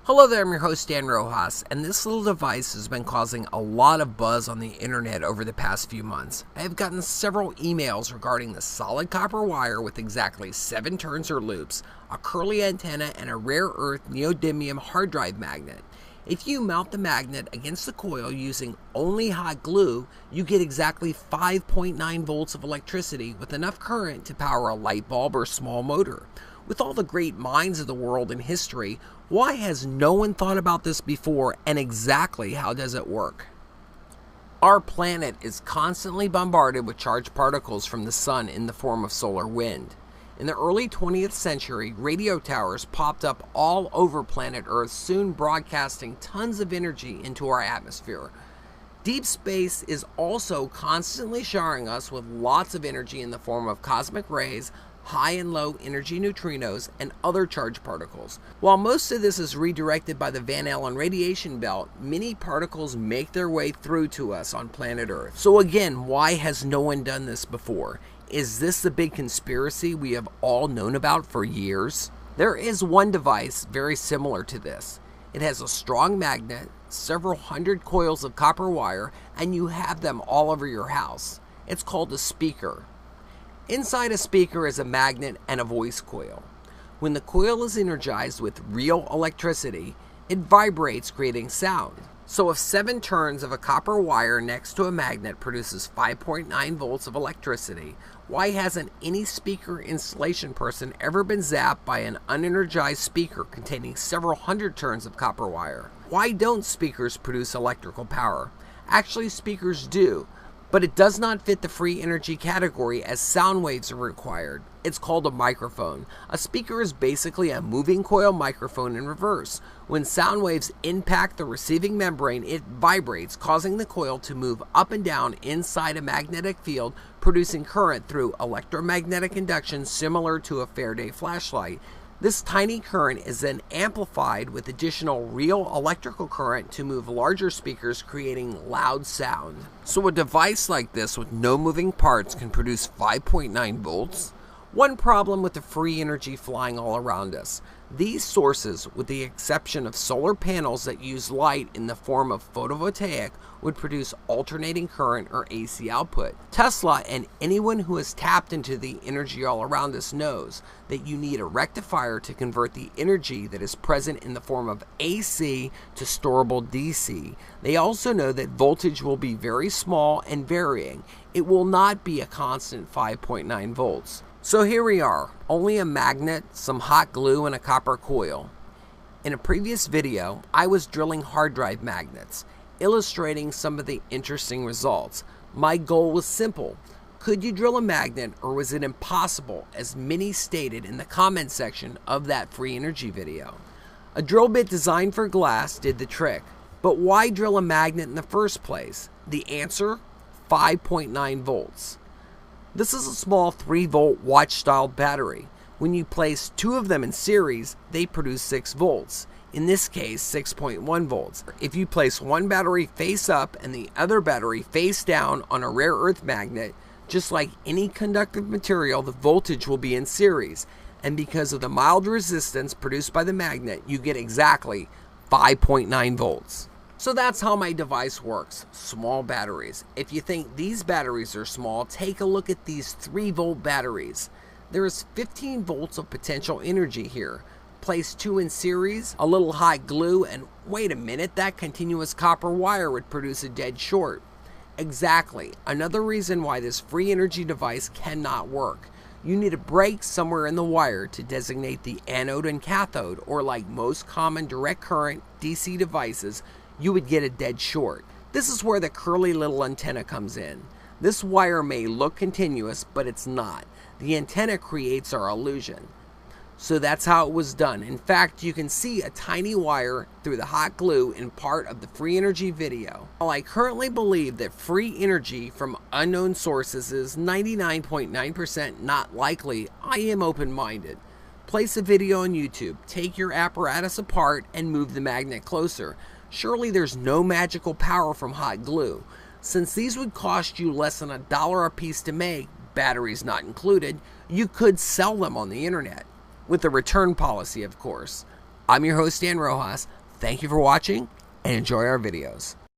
Hello there, I'm your host Dan Rojas, and this little device has been causing a lot of buzz on the internet over the past few months. I have gotten several emails regarding the solid copper wire with exactly 7 turns or loops, a curly antenna, and a rare earth neodymium hard drive magnet. If you mount the magnet against the coil using only hot glue, you get exactly 5.9 volts of electricity with enough current to power a light bulb or small motor. With all the great minds of the world in history, why has no one thought about this before, and exactly how does it work? Our planet is constantly bombarded with charged particles from the sun in the form of solar wind. In the early 20th century, radio towers popped up all over planet Earth, soon broadcasting tons of energy into our atmosphere. Deep space is also constantly showering us with lots of energy in the form of cosmic rays, high and low energy neutrinos, and other charged particles. While most of this is redirected by the Van Allen radiation belt, many particles make their way through to us on planet Earth. So again, why has no one done this before? Is this the big conspiracy we have all known about for years? There is one device very similar to this. It has a strong magnet, several hundred coils of copper wire, and you have them all over your house. It's called a speaker. Inside a speaker is a magnet and a voice coil. When the coil is energized with real electricity, it vibrates, creating sound. So if 7 turns of a copper wire next to a magnet produces 5.9 volts of electricity, why hasn't any speaker installation person ever been zapped by an unenergized speaker containing several hundred turns of copper wire? Why don't speakers produce electrical power? Actually, speakers do, but it does not fit the free energy category as sound waves are required. It's called a microphone. A speaker is basically a moving coil microphone in reverse. When sound waves impact the receiving membrane, it vibrates, causing the coil to move up and down inside a magnetic field, producing current through electromagnetic induction similar to a Faraday flashlight. This tiny current is then amplified with additional real electrical current to move larger speakers, creating loud sound. So a device like this with no moving parts can produce 5.9 volts? One problem with the free energy flying all around us. These sources, with the exception of solar panels that use light in the form of photovoltaic, would produce alternating current or AC output. Tesla and anyone who has tapped into the energy all around us knows that you need a rectifier to convert the energy that is present in the form of AC to storable DC. They also know that voltage will be very small and varying. It will not be a constant 5.9 volts. So here we are, only a magnet, some hot glue, and a copper coil. In a previous video, I was drilling hard drive magnets, illustrating some of the interesting results. My goal was simple. Could you drill a magnet, or was it impossible, as many stated in the comment section of that free energy video? A drill bit designed for glass did the trick, but why drill a magnet in the first place? The answer? 5.9 volts. This is a small 3-volt watch-style battery. When you place 2 of them in series, they produce 6 volts. In this case, 6.1 volts. If you place one battery face up and the other battery face down on a rare earth magnet, just like any conductive material, the voltage will be in series. And because of the mild resistance produced by the magnet, you get exactly 5.9 volts. So that's how my device works, small batteries. If you think these batteries are small, take a look at these 3-volt batteries. There is 15 volts of potential energy here. Place 2 in series, a little hot glue, and wait a minute, that continuous copper wire would produce a dead short. Exactly, another reason why this free energy device cannot work. You need a break somewhere in the wire to designate the anode and cathode, or like most common direct current DC devices, you would get a dead short. This is where the curly little antenna comes in. This wire may look continuous, but it's not. The antenna creates our illusion. So that's how it was done. In fact, you can see a tiny wire through the hot glue in part of the free energy video. While I currently believe that free energy from unknown sources is 99.9% not likely, I am open-minded. Place a video on YouTube, take your apparatus apart, and move the magnet closer. Surely there's no magical power from hot glue. Since these would cost you less than $1 a piece to make, batteries not included, you could sell them on the internet. With a return policy, of course. I'm your host, Dan Rojas. Thank you for watching and enjoy our videos.